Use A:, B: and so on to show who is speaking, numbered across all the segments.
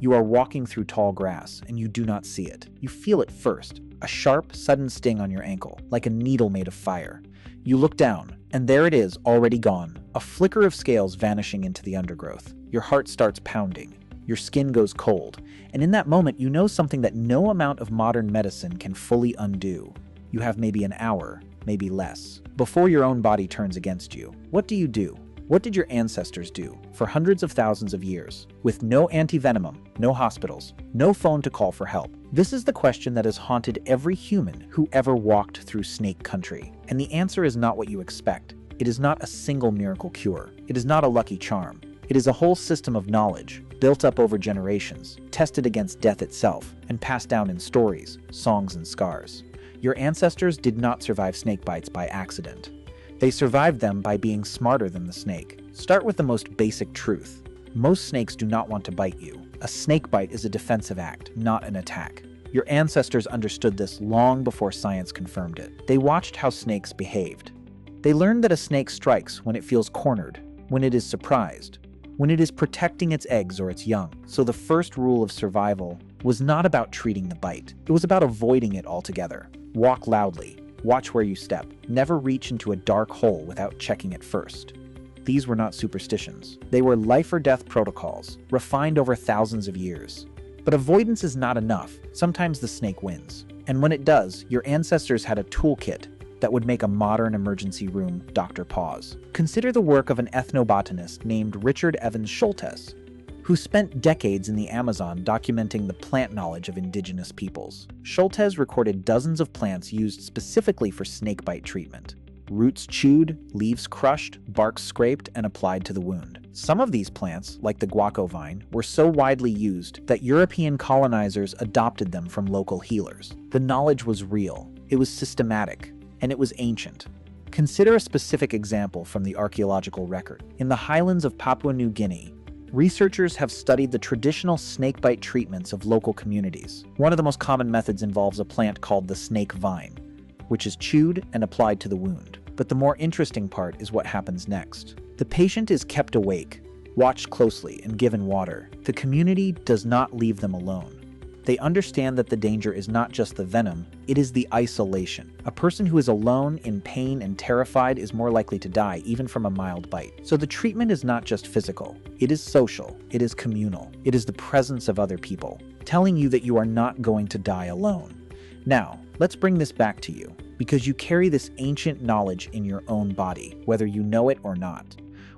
A: You are walking through tall grass, and you do not see it. You feel it first, a sharp, sudden sting on your ankle, like a needle made of fire. You look down, and there it is, already gone, a flicker of scales vanishing into the undergrowth. Your heart starts pounding. Your skin goes cold, and in that moment you know something that no amount of modern medicine can fully undo. You have maybe an hour, maybe less, before your own body turns against you. What do you do? What did your ancestors do for hundreds of thousands of years, with no anti-venom, no hospitals, no phone to call for help? This is the question that has haunted every human who ever walked through snake country. And the answer is not what you expect. It is not a single miracle cure. It is not a lucky charm. It is a whole system of knowledge, built up over generations, tested against death itself, and passed down in stories, songs, and scars. Your ancestors did not survive snake bites by accident. They survived them by being smarter than the snake. Start with the most basic truth. Most snakes do not want to bite you. A snake bite is a defensive act, not an attack. Your ancestors understood this long before science confirmed it. They watched how snakes behaved. They learned that a snake strikes when it feels cornered, when it is surprised, when it is protecting its eggs or its young. So the first rule of survival was not about treating the bite. It was about avoiding it altogether. Walk loudly. Watch where you step. Never reach into a dark hole without checking it first. These were not superstitions. They were life or death protocols, refined over thousands of years. But avoidance is not enough. Sometimes the snake wins. And when it does, your ancestors had a toolkit that would make a modern emergency room doctor pause. Consider the work of an ethnobotanist named Richard Evans Schultes, who spent decades in the Amazon documenting the plant knowledge of indigenous peoples. Schultes recorded dozens of plants used specifically for snakebite treatment. Roots chewed, leaves crushed, bark scraped, and applied to the wound. Some of these plants, like the guaco vine, were so widely used that European colonizers adopted them from local healers. The knowledge was real, it was systematic, and it was ancient. Consider a specific example from the archaeological record. In the highlands of Papua New Guinea, researchers have studied the traditional snakebite treatments of local communities. One of the most common methods involves a plant called the snake vine, which is chewed and applied to the wound. But the more interesting part is what happens next. The patient is kept awake, watched closely, and given water. The community does not leave them alone. They understand that the danger is not just the venom, it is the isolation. A person who is alone, in pain, and terrified is more likely to die, even from a mild bite. So the treatment is not just physical, it is social, it is communal, it is the presence of other people, telling you that you are not going to die alone. Now, let's bring this back to you, because you carry this ancient knowledge in your own body, whether you know it or not.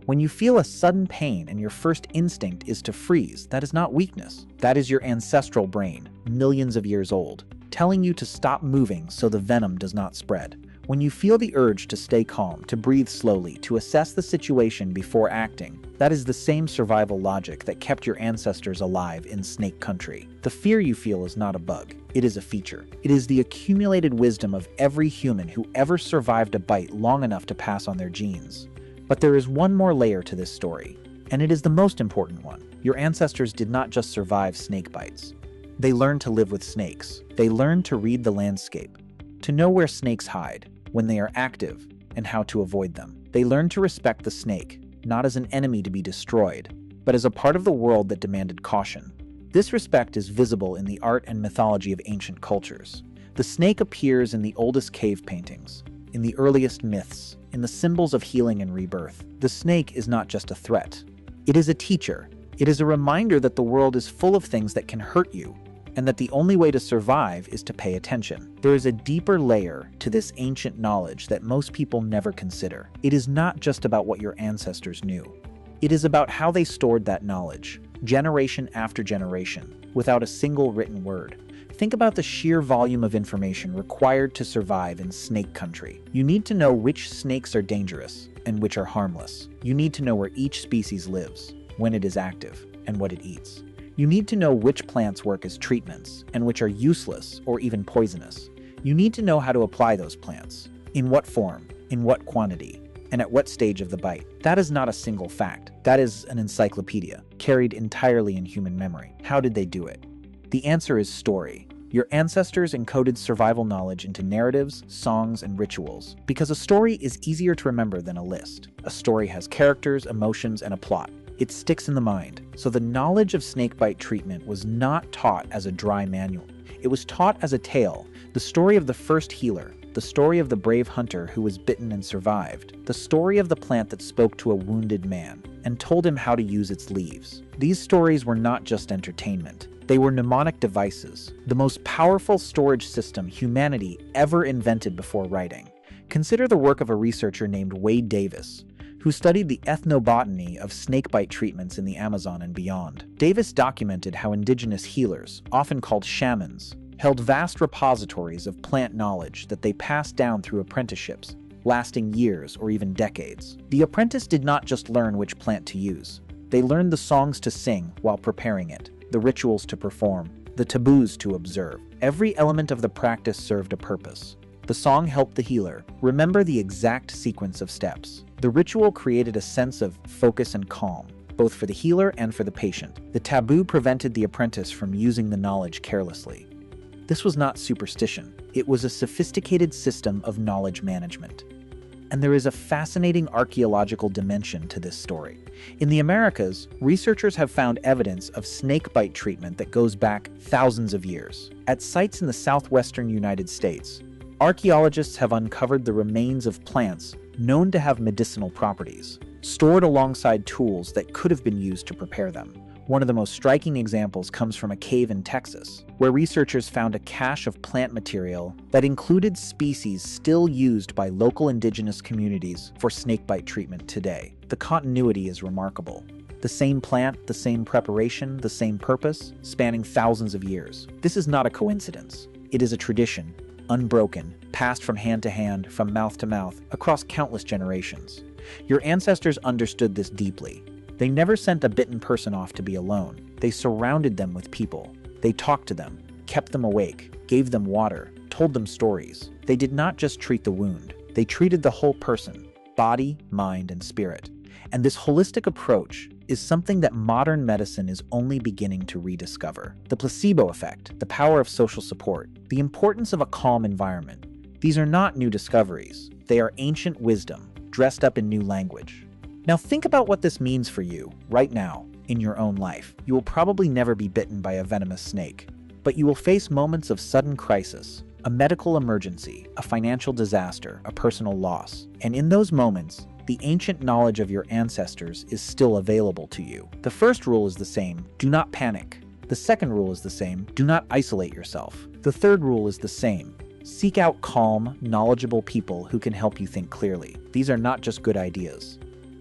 A: When you feel a sudden pain and your first instinct is to freeze, that is not weakness. That is your ancestral brain, millions of years old, telling you to stop moving so the venom does not spread. When you feel the urge to stay calm, to breathe slowly, to assess the situation before acting, that is the same survival logic that kept your ancestors alive in snake country. The fear you feel is not a bug, it is a feature. It is the accumulated wisdom of every human who ever survived a bite long enough to pass on their genes. But there is one more layer to this story, and it is the most important one. Your ancestors did not just survive snake bites. They learned to live with snakes. They learned to read the landscape, to know where snakes hide, when they are active, and how to avoid them. They learned to respect the snake, not as an enemy to be destroyed, but as a part of the world that demanded caution. This respect is visible in the art and mythology of ancient cultures. The snake appears in the oldest cave paintings, in the earliest myths, in the symbols of healing and rebirth. The snake is not just a threat. It is a teacher. It is a reminder that the world is full of things that can hurt you, and that the only way to survive is to pay attention. There is a deeper layer to this ancient knowledge that most people never consider. It is not just about what your ancestors knew. It is about how they stored that knowledge, generation after generation, without a single written word. Think about the sheer volume of information required to survive in snake country. You need to know which snakes are dangerous and which are harmless. You need to know where each species lives, when it is active, and what it eats. You need to know which plants work as treatments and which are useless or even poisonous. You need to know how to apply those plants, in what form, in what quantity, and at what stage of the bite. That is not a single fact. That is an encyclopedia, carried entirely in human memory. How did they do it? The answer is story. Your ancestors encoded survival knowledge into narratives, songs, and rituals, because a story is easier to remember than a list. A story has characters, emotions, and a plot. It sticks in the mind. So the knowledge of snakebite treatment was not taught as a dry manual. It was taught as a tale, the story of the first healer, the story of the brave hunter who was bitten and survived, the story of the plant that spoke to a wounded man and told him how to use its leaves. These stories were not just entertainment. They were mnemonic devices, the most powerful storage system humanity ever invented before writing. Consider the work of a researcher named Wade Davis, who studied the ethnobotany of snakebite treatments in the Amazon and beyond. Davis documented how indigenous healers, often called shamans, held vast repositories of plant knowledge that they passed down through apprenticeships, lasting years or even decades. The apprentice did not just learn which plant to use. They learned the songs to sing while preparing it, the rituals to perform, the taboos to observe. Every element of the practice served a purpose. The song helped the healer remember the exact sequence of steps. The ritual created a sense of focus and calm, both for the healer and for the patient. The taboo prevented the apprentice from using the knowledge carelessly. This was not superstition. It was a sophisticated system of knowledge management. And there is a fascinating archaeological dimension to this story. In the Americas, researchers have found evidence of snakebite treatment that goes back thousands of years. At sites in the southwestern United States, archaeologists have uncovered the remains of plants known to have medicinal properties, stored alongside tools that could have been used to prepare them. One of the most striking examples comes from a cave in Texas, where researchers found a cache of plant material that included species still used by local indigenous communities for snakebite treatment today. The continuity is remarkable. The same plant, the same preparation, the same purpose, spanning thousands of years. This is not a coincidence. It is a tradition, unbroken, passed from hand to hand, from mouth to mouth, across countless generations. Your ancestors understood this deeply. They never sent a bitten person off to be alone. They surrounded them with people. They talked to them, kept them awake, gave them water, told them stories. They did not just treat the wound. They treated the whole person, body, mind, and spirit. And this holistic approach is something that modern medicine is only beginning to rediscover. The placebo effect, the power of social support, the importance of a calm environment. These are not new discoveries. They are ancient wisdom, dressed up in new language. Now think about what this means for you, right now, in your own life. You will probably never be bitten by a venomous snake, but you will face moments of sudden crisis, a medical emergency, a financial disaster, a personal loss. And in those moments, the ancient knowledge of your ancestors is still available to you. The first rule is the same: do not panic. The second rule is the same: do not isolate yourself. The third rule is the same: seek out calm, knowledgeable people who can help you think clearly. These are not just good ideas.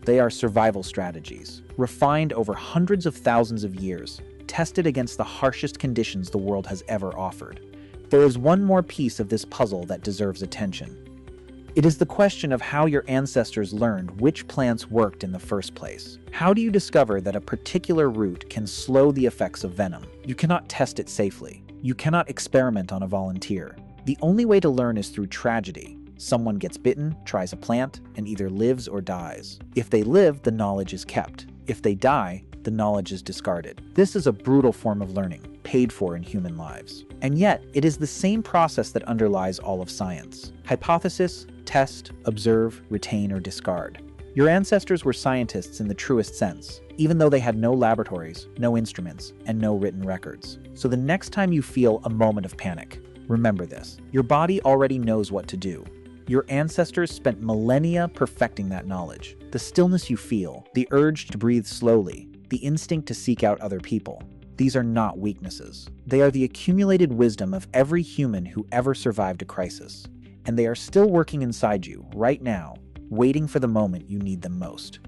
A: They are survival strategies, refined over hundreds of thousands of years, tested against the harshest conditions the world has ever offered. There is one more piece of this puzzle that deserves attention. It is the question of how your ancestors learned which plants worked in the first place. How do you discover that a particular root can slow the effects of venom? You cannot test it safely. You cannot experiment on a volunteer. The only way to learn is through tragedy. Someone gets bitten, tries a plant, and either lives or dies. If they live, the knowledge is kept. If they die, the knowledge is discarded. This is a brutal form of learning, paid for in human lives. And yet, it is the same process that underlies all of science. Hypothesis, test, observe, retain, or discard. Your ancestors were scientists in the truest sense, even though they had no laboratories, no instruments, and no written records. So the next time you feel a moment of panic, remember this: your body already knows what to do. Your ancestors spent millennia perfecting that knowledge. The stillness you feel, the urge to breathe slowly, the instinct to seek out other people. These are not weaknesses. They are the accumulated wisdom of every human who ever survived a crisis. And they are still working inside you, right now, waiting for the moment you need them most.